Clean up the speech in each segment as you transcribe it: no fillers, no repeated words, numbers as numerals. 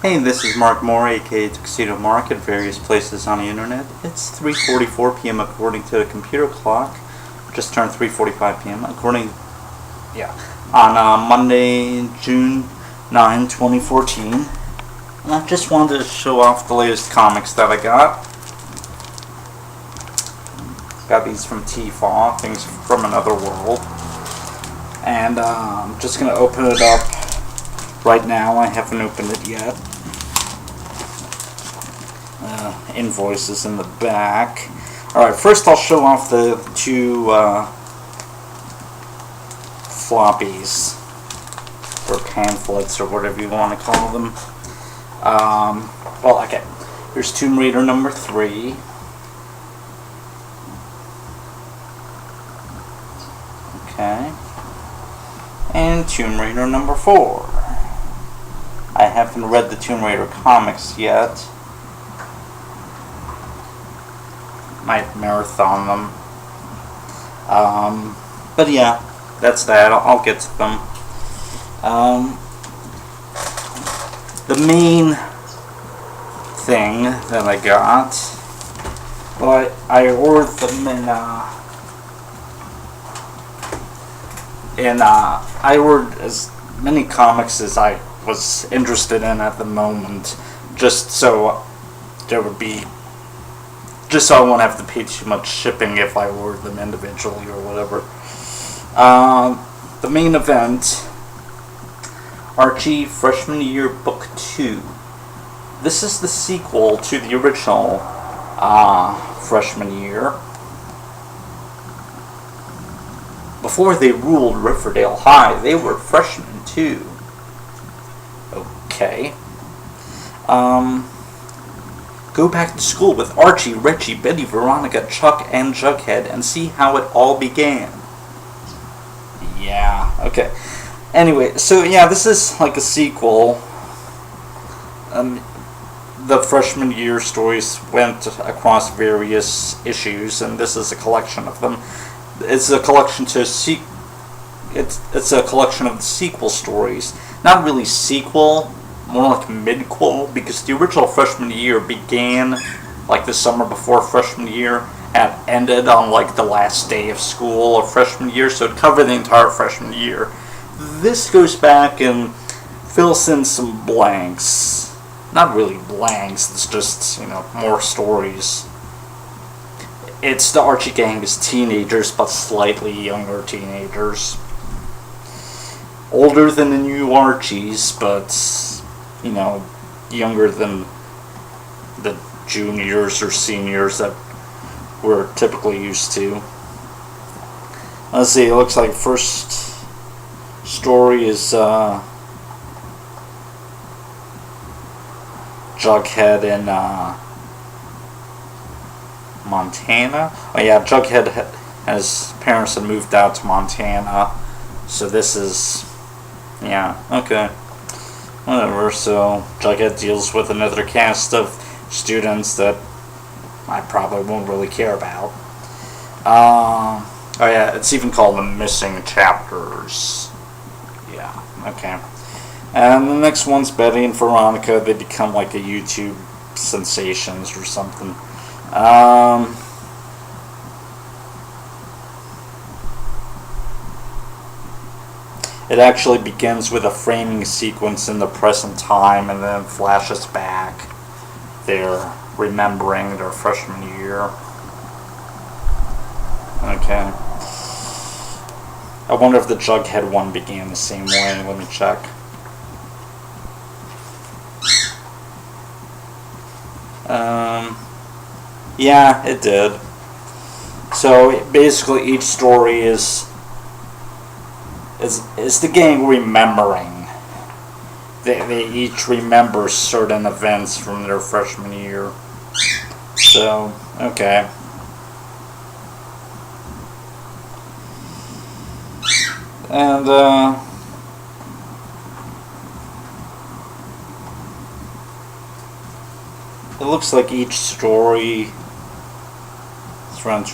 Hey, this is Mark Moore, aka Tuxedo Mark, at various places on the internet. It's 3:44 p.m. according to the computer clock. Just turned 3:45 p.m. On Monday, June 9, 2014. And I just wanted to show off the latest comics that I got. Got these from T-Faw, Things from Another World. And I'm just going to open it up right now. I haven't opened it yet. Invoices in the back. Alright, first I'll show off the two floppies, or pamphlets, or whatever you want to call them. Okay. Here's Tomb Raider number 3. Okay. And Tomb Raider number 4. I haven't read the Tomb Raider comics yet. Might marathon them. But yeah, that's that. I'll get to them. The main thing that I got, well, I ordered them I ordered as many comics as I was interested in at the moment, just so I won't have to pay too much shipping if I order them individually or whatever. The main event, Archie Freshman Year Book 2. This is the sequel to the original Freshman Year. Before they ruled Riverdale High, they were freshmen too. Okay. Go back to school with Archie, Reggie, Betty, Veronica, Chuck, and Jughead and see how it all began. Yeah, okay. Anyway, so yeah, this is like a sequel. The freshman year stories went across various issues, and this is a collection of them. It's a collection it's a collection of the sequel stories. Not really sequel, more like midquel, because the original freshman year began like the summer before freshman year and ended on like the last day of school of freshman year, so it covered the entire freshman year. This goes back and fills in some blanks. Not really blanks, it's just, more stories. It's the Archie gang as teenagers, but slightly younger teenagers. Older than the new Archies, but younger than the juniors or seniors that we're typically used to. Let's see, it looks like first story is Jughead in Montana. Oh yeah, Jughead his parents had moved out to Montana, so this is, okay. Whatever, so Jughead deals with another cast of students that I probably won't really care about. It's even called the Missing Chapters. Yeah, okay. And the next one's Betty and Veronica. They become like a YouTube sensations or something. It actually begins with a framing sequence in the present time and then flashes back. They're remembering their freshman year. Okay. I wonder if the Jughead one began the same way. Let me check. Yeah, it did. So basically each story is the gang remembering. They each remember certain events from their freshman year. So, okay. And, it looks like each story is around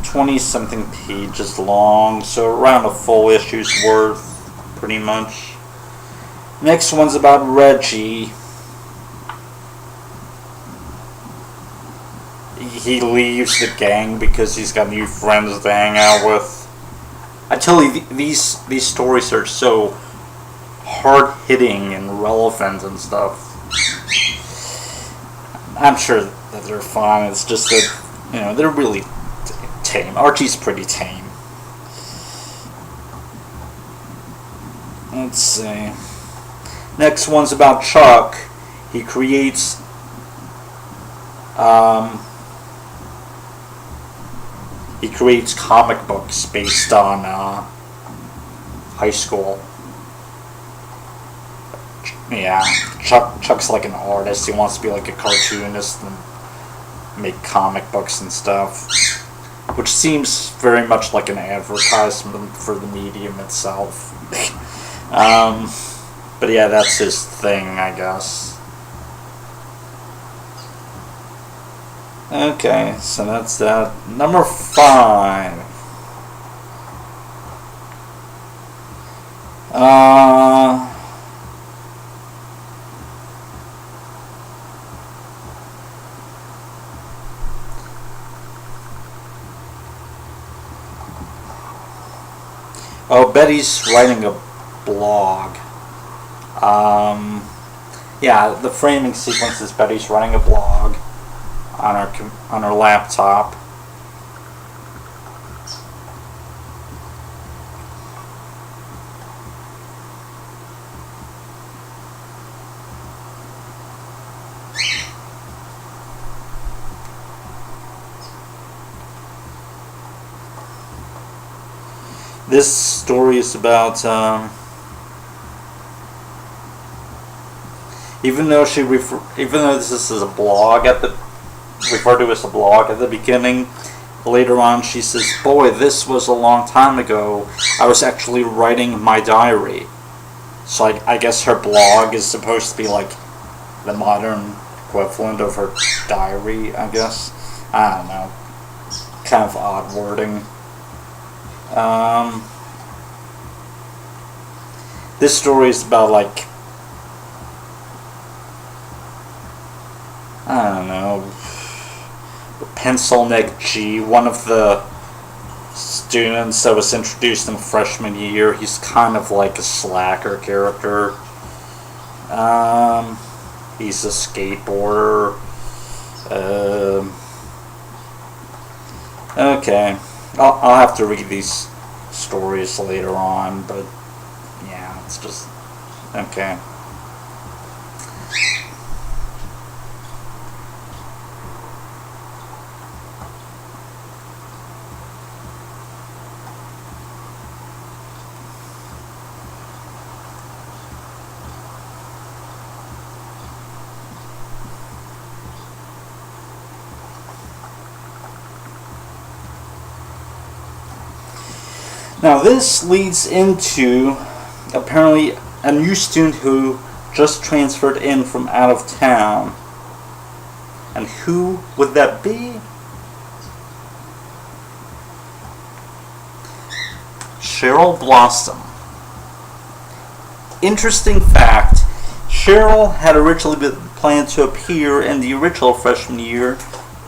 20-something pages long, so around a full issue's worth, pretty much. Next one's about Reggie. He leaves the gang because he's got new friends to hang out with. I tell you, these stories are so hard-hitting and relevant and stuff. I'm sure that they're fun. It's just that, they're really tame. Archie's pretty tame. Let's see. Next one's about Chuck. He creates comic books based on high school. Yeah, Chuck's like an artist. He wants to be like a cartoonist and make comic books and stuff, which seems very much like an advertisement for the medium itself. But yeah, that's his thing, I guess. Okay, so that's that. Number 5. Betty's writing a blog. Yeah, the framing sequence is Betty's writing a blog on her laptop. This story is about even though this is a blog referred to as a blog at the beginning, later on she says, "Boy, this was a long time ago. I was actually writing my diary." So I guess her blog is supposed to be like the modern equivalent of her diary, I guess. I don't know. Kind of odd wording. This story is about like, I don't know, Pencil Neck G, one of the students that was introduced in freshman year. He's kind of like a slacker character. He's a skateboarder. Okay, I'll have to read these stories later on, but yeah, it's just okay. Now this leads into apparently a new student who just transferred in from out of town. And who would that be? Cheryl Blossom. Interesting fact, Cheryl had originally been planned to appear in the original freshman year.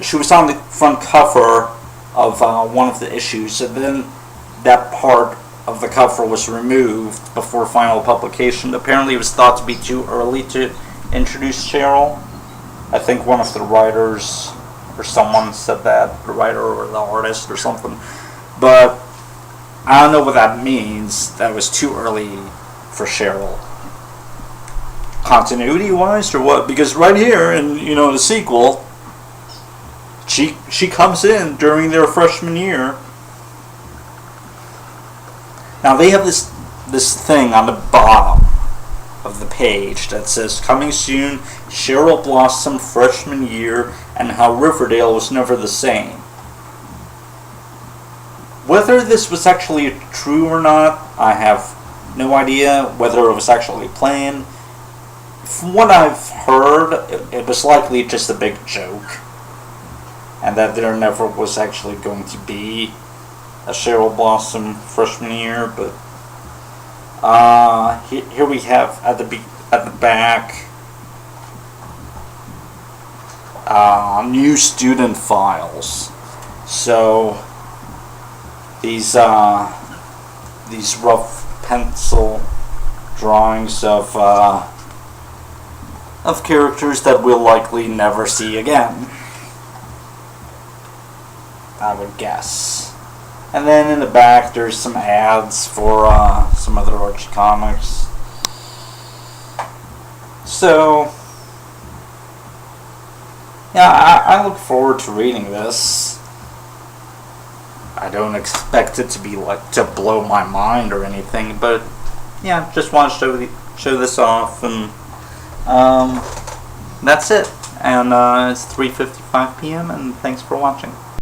She was on the front cover of one of the issues, and then that part of the cover was removed before final publication. Apparently it was thought to be too early to introduce Cheryl. I think one of the writers or someone said that, the writer or the artist or something. But I don't know what that means. That was too early for Cheryl. Continuity wise or what? Because right here in the sequel, she comes in during their freshman year. Now they have this thing on the bottom of the page that says, "Coming soon, Cheryl Blossom freshman year and how Riverdale was never the same." Whether this was actually true or not, I have no idea. Whether it was actually planned. From what I've heard, it was likely just a big joke, and that there never was actually going to be a Cheryl Blossom freshman year, but Here we have at the back new student files. So these rough pencil drawings of characters that we'll likely never see again, I would guess. And then in the back there's some ads for some other Archie comics. So yeah, I look forward to reading this. I don't expect it to be like to blow my mind or anything, but yeah, just want to show this off, and that's it. And it's 3:55 p.m. and thanks for watching.